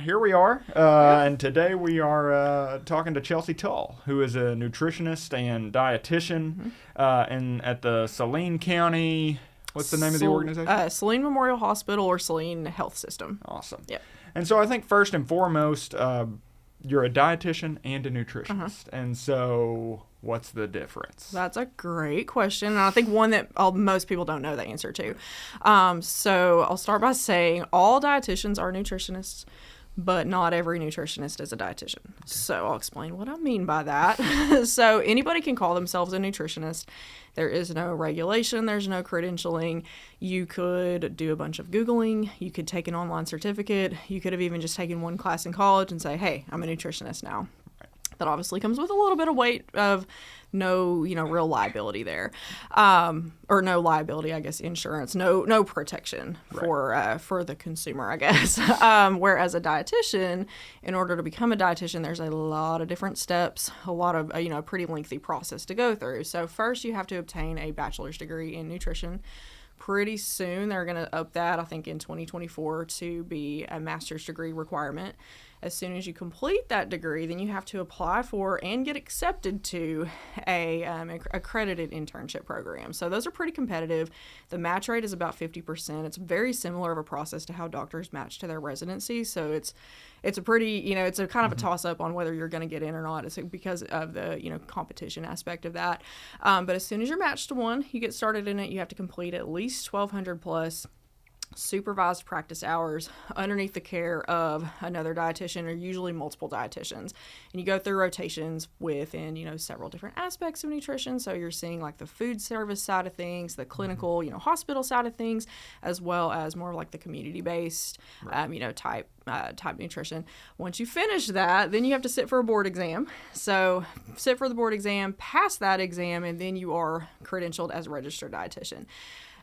Here we are, and today we are talking to Chelsie Tull, who is a nutritionist and dietitian at the Saline County. What's the name of the organization? Saline Memorial Hospital or Saline Health System. Awesome. Yep. And so I think first and foremost, you're a dietitian and a nutritionist, and so what's the difference? That's a great question, and I think one that most people don't know the answer to. So I'll start by saying all dietitians are nutritionists, but not every nutritionist is a dietitian. Okay. So I'll explain what I mean by that. So anybody can call themselves a nutritionist. There is no regulation. There's no credentialing. You could do a bunch of Googling. You could take an online certificate. You could have even just taken one class in college and say, hey, I'm a nutritionist now. That obviously comes with a little bit of weight of no, real liability there, or no liability, I guess, insurance, no protection for the consumer, I guess. Whereas a dietitian, in order to become a dietitian, there's a lot of different steps, a lot of a pretty lengthy process to go through. So first, you have to obtain a bachelor's degree in nutrition. Pretty soon, they're going to up that, I think, in 2024 to be a master's degree requirement. As soon as you complete that degree, then you have to apply for and get accepted to a accredited internship program. So those are pretty competitive. The match rate is about 50%. It's very similar of a process to how doctors match to their residency. So it's a pretty, it's a kind of a toss-up on whether you're going to get in or not. It's because of the, competition aspect of that. But as soon as you're matched to one, you get started in it. You have to complete at least 1,200 plus supervised practice hours underneath the care of another dietitian, or usually multiple dietitians. And you go through rotations within, several different aspects of nutrition. So you're seeing like the food service side of things, the clinical, hospital side of things, as well as more like the community-based, type nutrition. Once you finish that, then you have to sit for a board exam. So sit for the board exam, pass that exam, and then you are credentialed as a registered dietitian.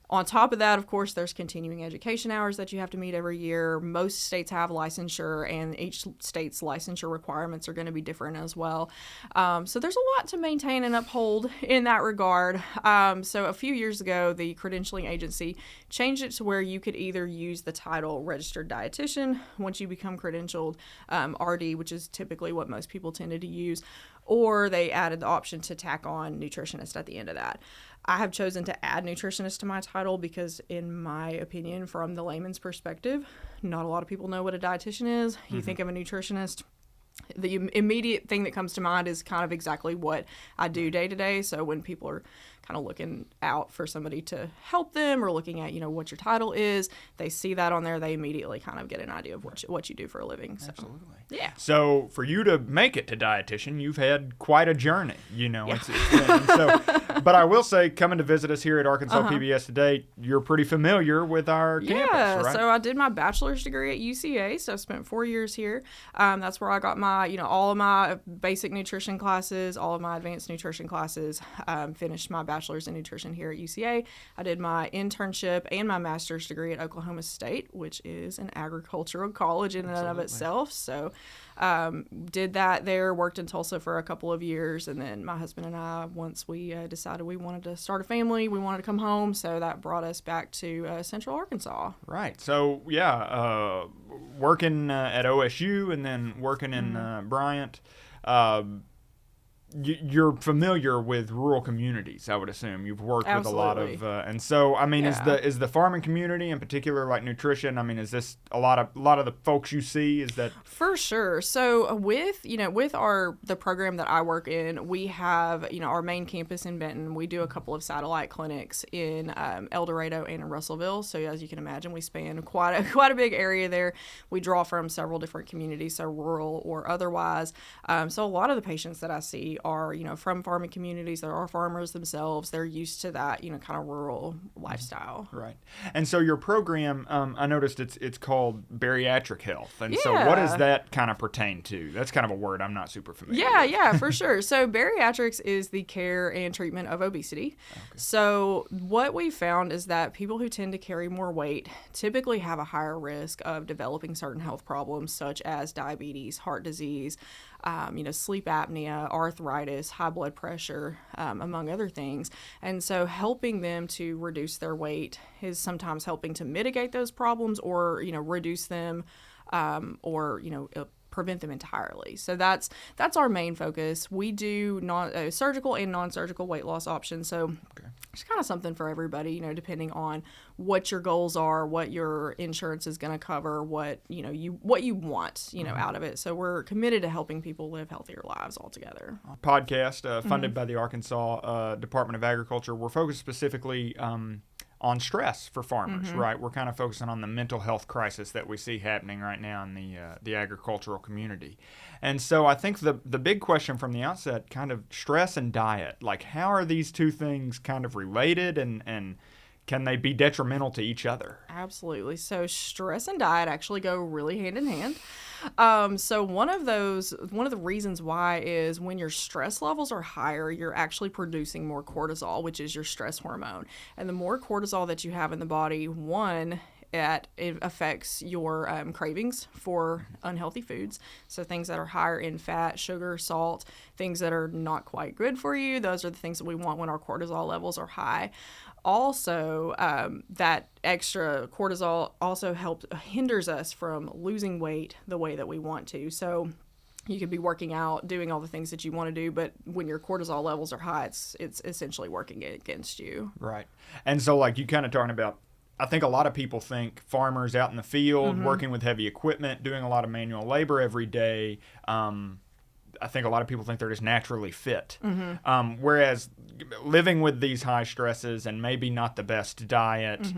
On top of that, of course, there's continuing education hours that you have to meet every year. Most states have licensure, and each state's licensure requirements are going to be different as well. So there's a lot to maintain and uphold in that regard. So a few years ago, the credentialing agency changed it to where you could either use the title registered dietitian once you become credentialed, RD, which is typically what most people tended to use, or they added the option to tack on nutritionist at the end of that. I have chosen to add nutritionist to my title because, in my opinion, from the layman's perspective, not a lot of people know what a dietitian is. You think of a nutritionist, the immediate thing that comes to mind is kind of exactly what I do day to day. So when people are kind of looking out for somebody to help them or looking at, what your title is, they see that on there, they immediately kind of get an idea of what you do for a living. So, absolutely. Yeah. So for you to make it to dietitian, you've had quite a journey, Yeah. But I will say, coming to visit us here at Arkansas PBS today, you're pretty familiar with our campus, right? So I did my bachelor's degree at UCA, so I spent 4 years here. That's where I got my, all of my basic nutrition classes, all of my advanced nutrition classes, finished my bachelor's in nutrition here at UCA. I did my internship and my master's degree at Oklahoma State, which is an agricultural college in and of itself. So did that there, worked in Tulsa for a couple of years, and then my husband and I, once we decided we wanted to start a family, we wanted to come home, so that brought us back to Central Arkansas. Right. So, working at OSU and then working in Bryant, you're familiar with rural communities, I would assume. You've worked Absolutely. with a lot of, and so I mean, is the farming community in particular, like nutrition? I mean, is this a lot of the folks you see? Is that for sure? So with the program that I work in, we have our main campus in Benton. We do a couple of satellite clinics in El Dorado and in Russellville. So as you can imagine, we span quite a big area there. We draw from several different communities, so rural or otherwise. So a lot of the patients that I see are, from farming communities. There are farmers themselves. They're used to that, kind of rural lifestyle. Right. And so your program, I noticed it's called bariatric health. And so Yeah. what does that kind of pertain to? That's kind of a word I'm not super familiar with. Yeah, for sure. So bariatrics is the care and treatment of obesity. Okay. So what we found is that people who tend to carry more weight typically have a higher risk of developing certain health problems such as diabetes, heart disease, sleep apnea, arthritis, high blood pressure, among other things. And so helping them to reduce their weight is sometimes helping to mitigate those problems or, reduce them or prevent them entirely. So that's our main focus. We do surgical and non-surgical weight loss options. So it's kind of something for everybody, depending on what your goals are, what your insurance is going to cover, what you want, out of it. So we're committed to helping people live healthier lives altogether. Podcast funded by the Arkansas Department of Agriculture. We're focused specifically on stress for farmers, right? We're kind of focusing on the mental health crisis that we see happening right now in the agricultural community. And so I think the big question from the outset, kind of stress and diet, like how are these two things kind of related, and can they be detrimental to each other? Absolutely. So stress and diet actually go really hand in hand. So one of the reasons why is when your stress levels are higher, you're actually producing more cortisol, which is your stress hormone. And the more cortisol that you have in the body, it affects your cravings for unhealthy foods. So things that are higher in fat, sugar, salt, things that are not quite good for you. Those are the things that we want when our cortisol levels are high. Also, that extra cortisol also hinders us from losing weight the way that we want to. So you could be working out, doing all the things that you want to do, but when your cortisol levels are high, it's essentially working against you. Right. And so like you kind of talking about, I think a lot of people think farmers out in the field, working with heavy equipment, doing a lot of manual labor every day, I think a lot of people think they're just naturally fit. Whereas living with these high stresses and maybe not the best diet,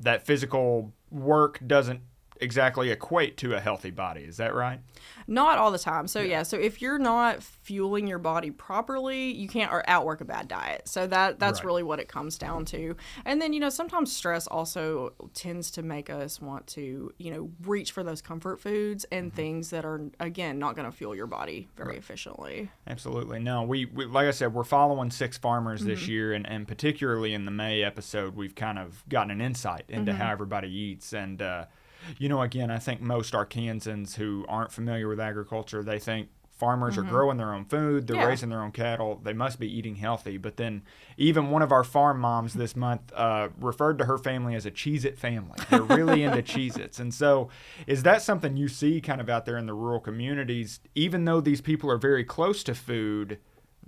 that physical work doesn't exactly equate to a healthy body. Is that right? Not all the time. So so if you're not fueling your body properly, you can't outwork a bad diet. So that's really what it comes down to. And then, sometimes stress also tends to make us want to, reach for those comfort foods and things that are, again, not going to fuel your body very efficiently. Absolutely. No, we like I said, we're following 6 farmers this year, and particularly in the May episode, we've kind of gotten an insight into how everybody eats. And again, I think most Arkansans who aren't familiar with agriculture, they think farmers are growing their own food, they're raising their own cattle, they must be eating healthy. But then even one of our farm moms this month referred to her family as a Cheez-It family. They're really into Cheez-Its. And so is that something you see kind of out there in the rural communities? Even though these people are very close to food,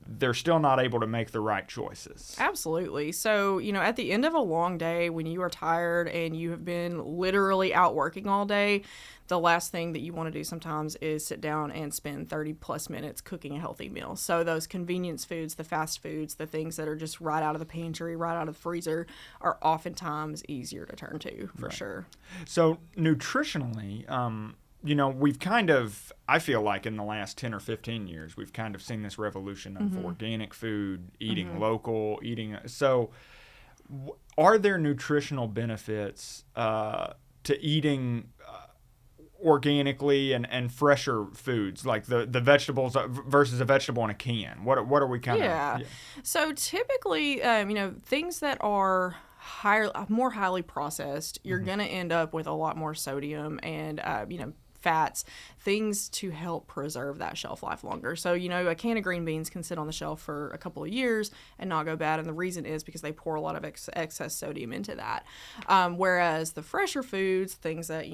they're still not able to make the right choices. Absolutely. So, at the end of a long day, when you are tired and you have been literally out working all day, the last thing that you want to do sometimes is sit down and spend 30 plus minutes cooking a healthy meal. So those convenience foods, the fast foods, the things that are just right out of the pantry, right out of the freezer are oftentimes easier to turn to, for sure. So nutritionally, we've kind of, I feel like in the last 10 or 15 years, we've kind of seen this revolution of organic food, eating local, so are there nutritional benefits to eating organically and fresher foods, like the vegetables versus a vegetable in a can? What are we kind of... Yeah. So typically, things that are more highly processed, you're going to end up with a lot more sodium and, fats, things to help preserve that shelf life longer. So, a can of green beans can sit on the shelf for a couple of years and not go bad. And the reason is because they pour a lot of excess sodium into that. Whereas the fresher foods, things that,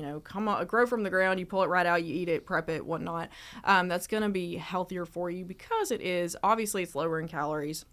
grow from the ground, you pull it right out, you eat it, prep it, whatnot, that's going to be healthier for you because it's lower in calories.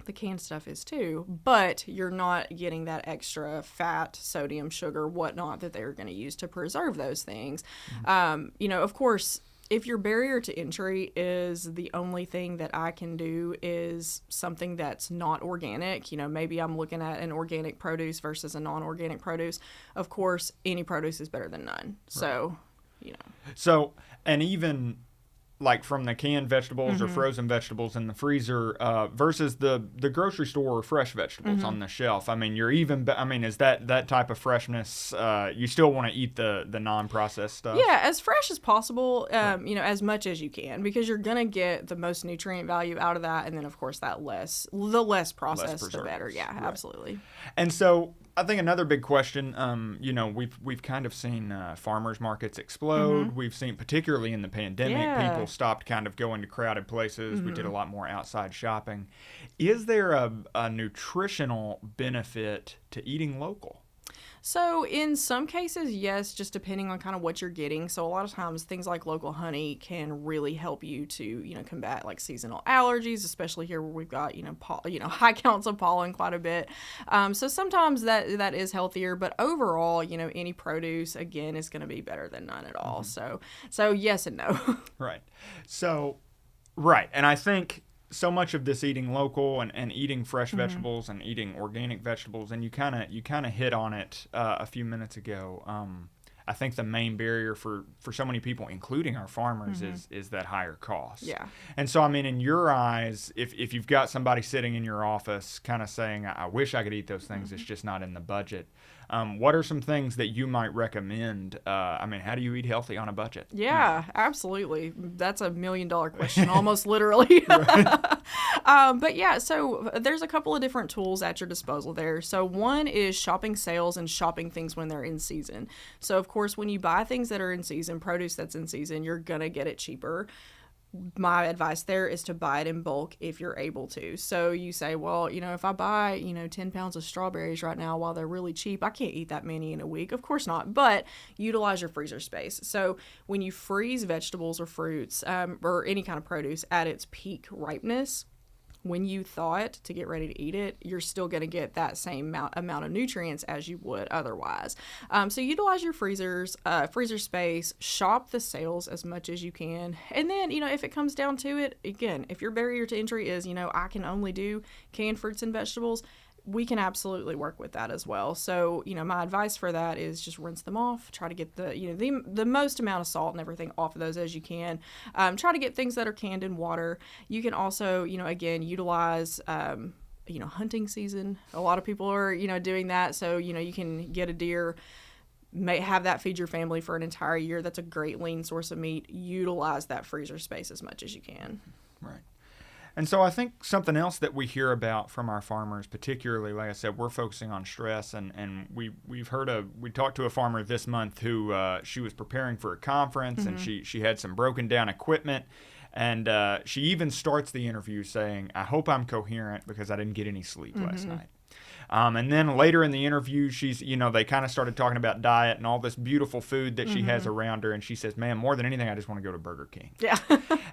The canned stuff is too, but you're not getting that extra fat, sodium, sugar, whatnot that they're going to use to preserve those things. Of course, if your barrier to entry is the only thing that I can do is something that's not organic, maybe I'm looking at an organic produce versus a non-organic produce. Of course, any produce is better than none. Right. So, So, and even like from the canned vegetables or frozen vegetables in the freezer versus the grocery store or fresh vegetables on the shelf. I mean, is that type of freshness, you still want to eat the non-processed stuff? Yeah, as fresh as possible, as much as you can, because you're going to get the most nutrient value out of that. And then, of course, the less processed, the better. Yeah, right. Absolutely. And so I think another big question, we've kind of seen farmers markets explode. We've seen, particularly in the pandemic, people stopped kind of going to crowded places. We did a lot more outside shopping. Is there a nutritional benefit to eating local? So in some cases, yes, just depending on kind of what you're getting. So a lot of times things like local honey can really help you to, combat like seasonal allergies, especially here where we've got, high counts of pollen quite a bit. So sometimes that is healthier, but overall, any produce, again, is going to be better than none at all. So yes and no. Right. So, right. And I think so much of this eating local and eating fresh vegetables and eating organic vegetables, and you kind of hit on it a few minutes ago. I think the main barrier for so many people, including our farmers, is that higher cost. Yeah. And so, I mean, in your eyes, if you've got somebody sitting in your office kind of saying, I wish I could eat those things, it's just not in the budget. What are some things that you might recommend? How do you eat healthy on a budget? Yeah, absolutely. That's $1 million question, almost literally. But yeah, so there's a couple of different tools at your disposal there. So one is shopping sales and shopping things when they're in season. So of course, when you buy things that are in season, produce that's in season, you're going to get it cheaper. My advice there is to buy it in bulk if you're able to. So you say, well, if I buy, 10 pounds of strawberries right now while they're really cheap, I can't eat that many in a week. Of course not, but utilize your freezer space. So when you freeze vegetables or fruits or any kind of produce at its peak ripeness, when you thaw it to get ready to eat it, you're still going to get that same amount of nutrients as you would otherwise. So utilize your freezer space, shop the sales as much as you can. And then, if it comes down to it, again, if your barrier to entry is, I can only do canned fruits and vegetables, we can absolutely work with that as well. So, my advice for that is just rinse them off. Try to get the most amount of salt and everything off of those as you can. Try to get things that are canned in water. You can also, again, utilize, hunting season. A lot of people are, doing that. So, you can get a deer, have that feed your family for an entire year. That's a great lean source of meat. Utilize that freezer space as much as you can. Right. And so I think something else that we hear about from our farmers, particularly, like I said, we're focusing on stress, and we talked to a farmer this month who she was preparing for a conference, and she had some broken down equipment, and she even starts the interview saying, I hope I'm coherent because I didn't get any sleep last night. And then later in the interview, they kind of started talking about diet and all this beautiful food that she has around her. And she says, man, more than anything, I just want to go to Burger King. Yeah.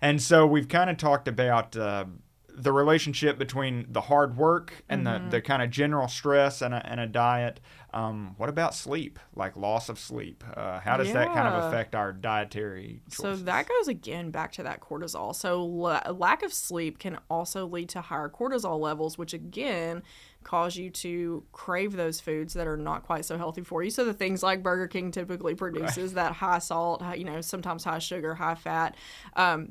And so we've kind of talked about the relationship between the hard work and the kind of general stress and a diet. What about sleep, like loss of sleep? How does that kind of affect our dietary choices? So that goes again back to that cortisol. So lack of sleep can also lead to higher cortisol levels, which again cause you to crave those foods that are not quite so healthy for you. So the things like Burger King typically produces, that high salt, sometimes high sugar, high fat,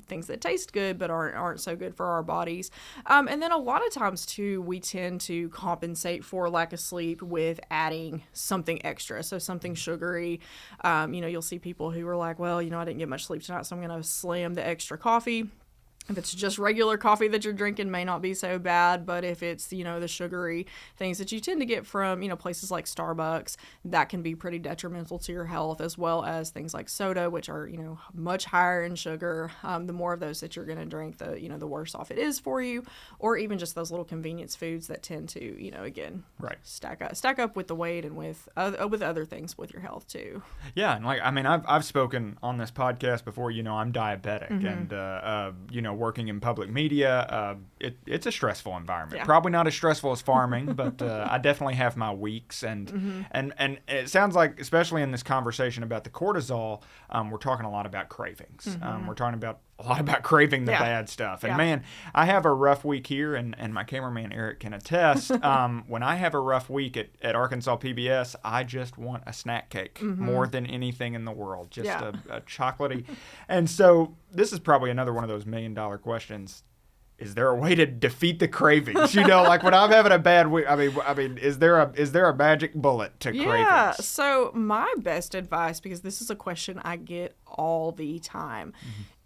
things that taste good but aren't so good for our bodies. And then a lot of times too, we tend to compensate for lack of sleep with adding something extra. So something sugary. You'll see people who are like, well, I didn't get much sleep tonight, so I'm going to slam the extra coffee. If it's just regular coffee that you're drinking, may not be so bad, but if it's, the sugary things that you tend to get from, places like Starbucks, that can be pretty detrimental to your health, as well as things like soda, which are, much higher in sugar. The more of those that you're going to drink, the worse off it is for you, or even just those little convenience foods that tend to, again, stack up with the weight and with other things with your health too. Yeah. And I've spoken on this podcast before, I'm diabetic and, working in public media, it's a stressful environment. Yeah. Probably not as stressful as farming, but I definitely have my weeks. And it sounds like, especially in this conversation about the cortisol, we're talking a lot about cravings. We're talking about a lot about craving the bad stuff. And man, I have a rough week here, and my cameraman Eric can attest. When I have a rough week at Arkansas PBS, I just want a snack cake more than anything in the world, just a chocolatey. And so this is probably another one of those $1 million questions. Is there a way to defeat the cravings? Like when I'm having a bad week, is there a magic bullet to cravings? Yeah. So my best advice, because this is a question I get all the time,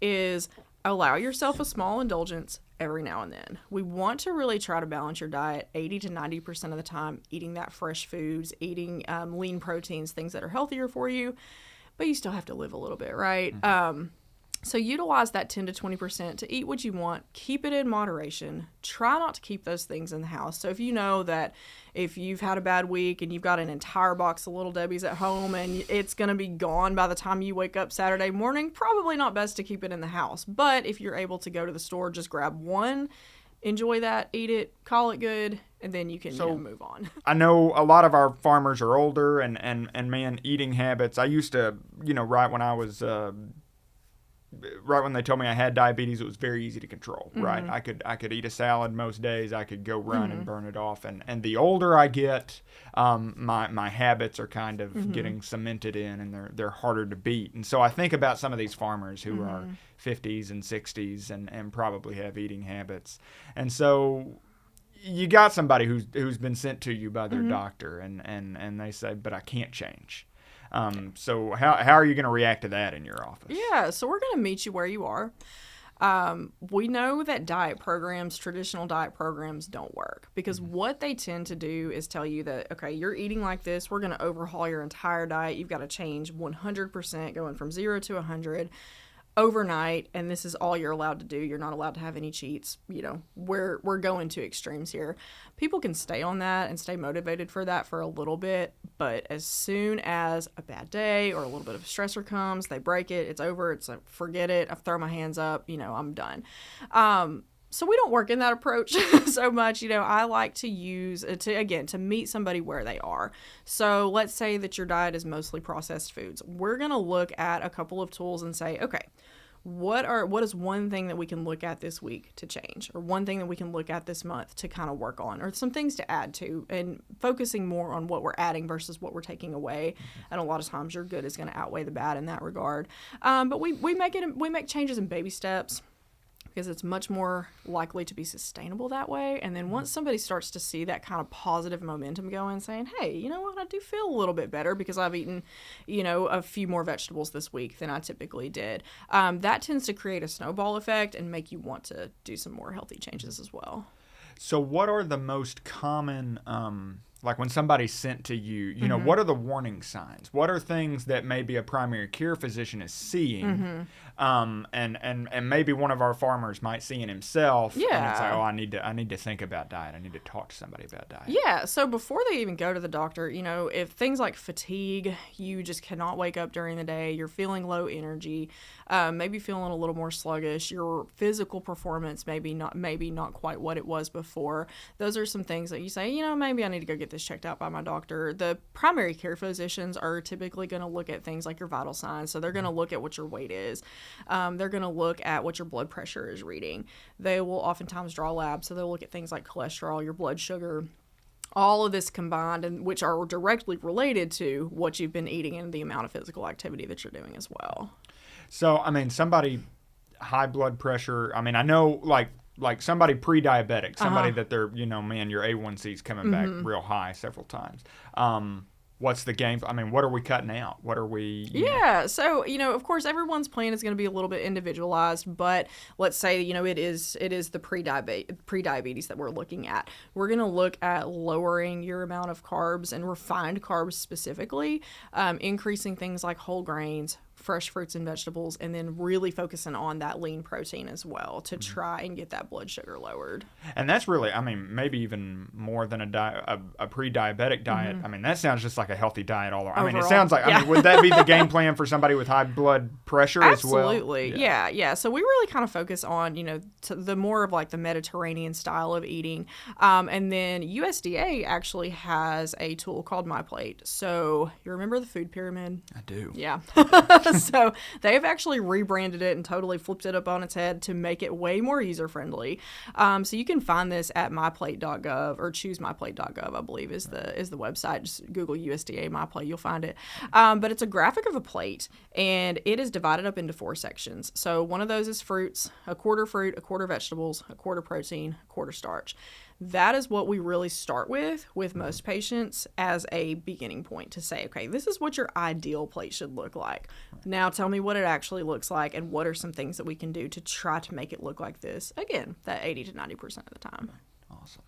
is allow yourself a small indulgence every now and then. We want to really try to balance your diet 80 to 90% of the time, eating that fresh foods, eating lean proteins, things that are healthier for you, but you still have to live a little bit, right? So utilize that 10 to 20% to eat what you want. Keep it in moderation. Try not to keep those things in the house. So if you know that if you've had a bad week and you've got an entire box of Little Debbie's at home and it's going to be gone by the time you wake up Saturday morning, probably not best to keep it in the house. But if you're able to go to the store, just grab one, enjoy that, eat it, call it good, and then you can move on. I know a lot of our farmers are older and man, eating habits. I used to, right when I was... right when they told me I had diabetes, it was very easy to control, right? I could eat a salad most days. I could go run and burn it off. And the older I get, my habits are kind of getting cemented in, and they're harder to beat. And so I think about some of these farmers who are 50s and 60s and probably have eating habits. And so you got somebody who's been sent to you by their doctor, and they say, but I can't change. So how are you going to react to that in your office? Yeah, so we're going to meet you where you are. We know that traditional diet programs don't work because what they tend to do is tell you that, okay, you're eating like this. We're going to overhaul your entire diet. You've got to change 100%, going from 0 to 100 overnight, and this is all you're allowed to do. You're not allowed to have any cheats. We're going to extremes here. People can stay on that and stay motivated for that for a little bit, but as soon as a bad day or a little bit of a stressor comes, they break it. It's over. It's like, forget it. I throw my hands up. I'm done. So we don't work in that approach so much. I like to use to meet somebody where they are. So let's say that your diet is mostly processed foods. We're going to look at a couple of tools and say, okay, what is one thing that we can look at this week to change, or one thing that we can look at this month to kind of work on, or some things to add to, and focusing more on what we're adding versus what we're taking away. And a lot of times your good is going to outweigh the bad in that regard. But we make changes in baby steps, because it's much more likely to be sustainable that way. And then once somebody starts to see that kind of positive momentum going, saying, hey, you know what, I do feel a little bit better because I've eaten, a few more vegetables this week than I typically did. That tends to create a snowball effect and make you want to do some more healthy changes as well. So what are the most common, like when somebody's sent to you, what are the warning signs? What are things that maybe a primary care physician is seeing? And maybe one of our farmers might see in himself. Yeah. And it's like, I need to think about diet. I need to talk to somebody about diet. Yeah. So before they even go to the doctor, if things like fatigue, you just cannot wake up during the day, you're feeling low energy, maybe feeling a little more sluggish, your physical performance maybe not quite what it was before. Those are some things that you say, maybe I need to go get this checked out by my doctor. The primary care physicians are typically going to look at things like your vital signs. So they're going to look at what your weight is. They're going to look at what your blood pressure is reading. They will oftentimes draw labs, so they'll look at things like cholesterol, your blood sugar, all of this combined, and which are directly related to what you've been eating and the amount of physical activity that you're doing as well. So, somebody high blood pressure, I know like somebody pre-diabetic, somebody that they're, your A1C's coming back real high several times. What's the game? What are we cutting out? What are we? Yeah. So, of course, everyone's plan is going to be a little bit individualized, but let's say, it is the pre-diabetes that we're looking at. We're going to look at lowering your amount of carbs and refined carbs specifically, increasing things like whole grains, fresh fruits and vegetables, and then really focusing on that lean protein as well to try and get that blood sugar lowered. And that's really, maybe even more than a pre-diabetic diet. That sounds just like a healthy diet all around. It sounds like, would that be the game plan for somebody with high blood pressure as well? Absolutely. Yeah. So we really kind of focus on, the more of like the Mediterranean style of eating. And then USDA actually has a tool called MyPlate. So you remember the food pyramid? I do. Yeah. So they've actually rebranded it and totally flipped it up on its head to make it way more user-friendly. So you can find this at myplate.gov or choosemyplate.gov, I believe is the website. Just Google USDA MyPlate, you'll find it. But it's a graphic of a plate, and it is divided up into 4 sections. So one of those is fruits, a quarter fruit, a quarter vegetables, a quarter protein, a quarter starch. That is what we really start with most patients as a beginning point to say, okay, this is what your ideal plate should look like. Now tell me what it actually looks like and what are some things that we can do to try to make it look like this. Again, that 80 to 90% of the time. Awesome.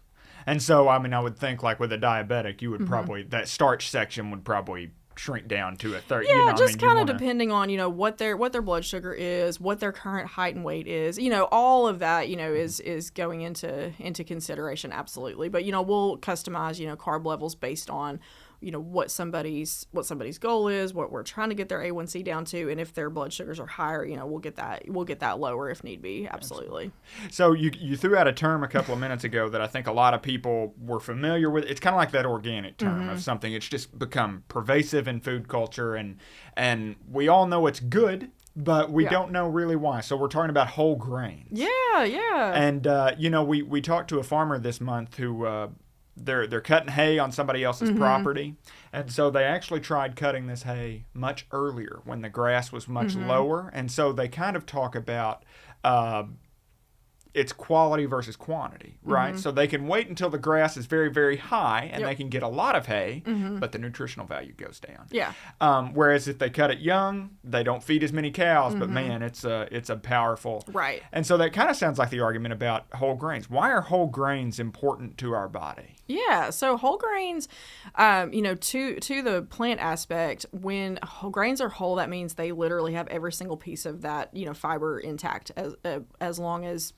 And so, I would think like with a diabetic, you would probably, that starch section would probably shrink down to a third. Yeah, just kind of depending on, what their blood sugar is, what their current height and weight is. All of that, is going into consideration, absolutely. But, we'll customize, carb levels based on, what somebody's goal is, what we're trying to get their A1C down to, and if their blood sugars are higher, we'll get that lower if need be. Absolutely. So you threw out a term a couple of minutes ago that I think a lot of people were familiar with. It's kind of like that organic term of something. It's just become pervasive in food culture, and we all know it's good, but we don't know really why. So we're talking about whole grains. Yeah. And we talked to a farmer this month who they're cutting hay on somebody else's property, and so they actually tried cutting this hay much earlier when the grass was much lower, and so they kind of talk about it's quality versus quantity, right? So they can wait until the grass is very, very high, and they can get a lot of hay, but the nutritional value goes down. Yeah. Whereas if they cut it young, they don't feed as many cows, but man, it's a powerful. Right. And so that kind of sounds like the argument about whole grains. Why are whole grains important to our body? Yeah, so whole grains, to the plant aspect, when whole grains are whole, that means they literally have every single piece of that, fiber intact as long as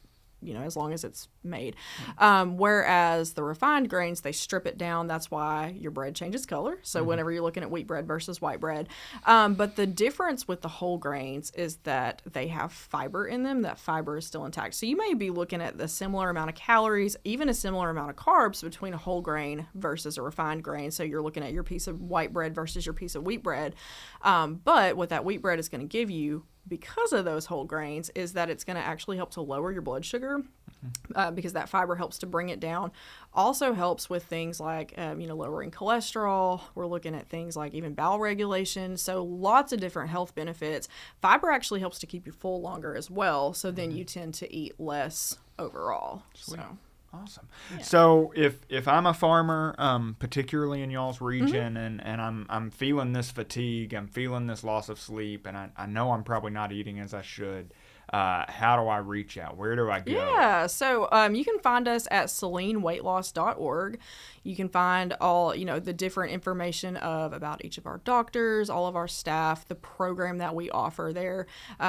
it's made. Whereas the refined grains, they strip it down. That's why your bread changes color. So whenever you're looking at wheat bread versus white bread. But the difference with the whole grains is that they have fiber in them. That fiber is still intact. So you may be looking at the similar amount of calories, even a similar amount of carbs between a whole grain versus a refined grain. So you're looking at your piece of white bread versus your piece of wheat bread. But what that wheat bread is going to give you, because of those whole grains, is that it's going to actually help to lower your blood sugar because that fiber helps to bring it down. Also helps with things like, lowering cholesterol. We're looking at things like even bowel regulation. So lots of different health benefits. Fiber actually helps to keep you full longer as well. So then you tend to eat less overall. Sweet. So. Awesome. Yeah. So if I'm a farmer, particularly in y'all's region, and I'm feeling this fatigue, I'm feeling this loss of sleep, and I know I'm probably not eating as I should, how do I reach out? Where do I go? Yeah, so you can find us at SeleneWeightLoss.org. You can find all, the different information about each of our doctors, all of our staff, the program that we offer there.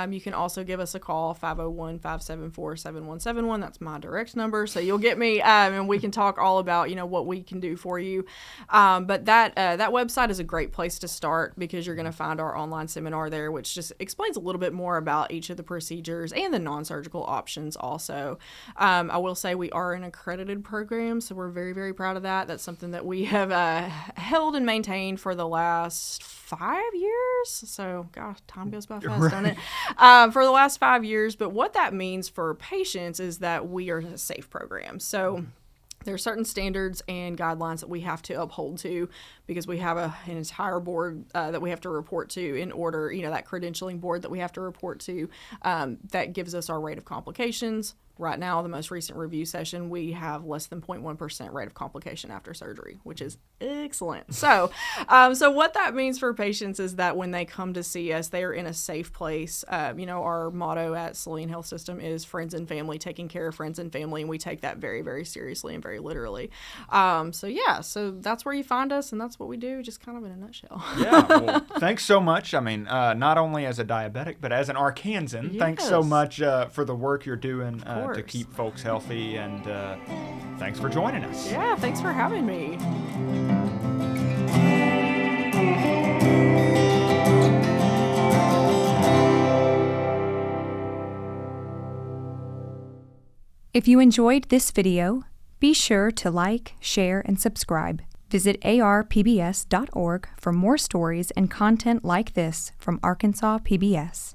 You can also give us a call, 501-574-7171. That's my direct number. So you'll get me, and we can talk all about, what we can do for you. But that website is a great place to start because you're going to find our online seminar there, which just explains a little bit more about each of the procedures and the non-surgical options also. I will say we are an accredited program, so we're very, very proud of that. That's something that we have held and maintained for the last 5 years. So, gosh, time goes by fast, don't it? For the last 5 years. But what that means for patients is that we are a safe program. So there are certain standards and guidelines that we have to uphold to because we have an entire board that we have to report to in order, that credentialing board that we have to report to that gives us our rate of complications. Right now, the most recent review session, we have less than 0.1% rate of complication after surgery, which is excellent. So what that means for patients is that when they come to see us, they are in a safe place. Our motto at Selene Health System is friends and family, taking care of friends and family, and we take that very, very seriously and very literally. So that's where you find us, and that's what we do, just kind of in a nutshell. Yeah, well, thanks so much. I mean, not only as a diabetic, but as an Arkansan, thanks so much for the work you're doing to keep folks healthy, and thanks for joining us. Yeah, thanks for having me. If you enjoyed this video, be sure to like, share, and subscribe. Visit arpbs.org for more stories and content like this from Arkansas PBS.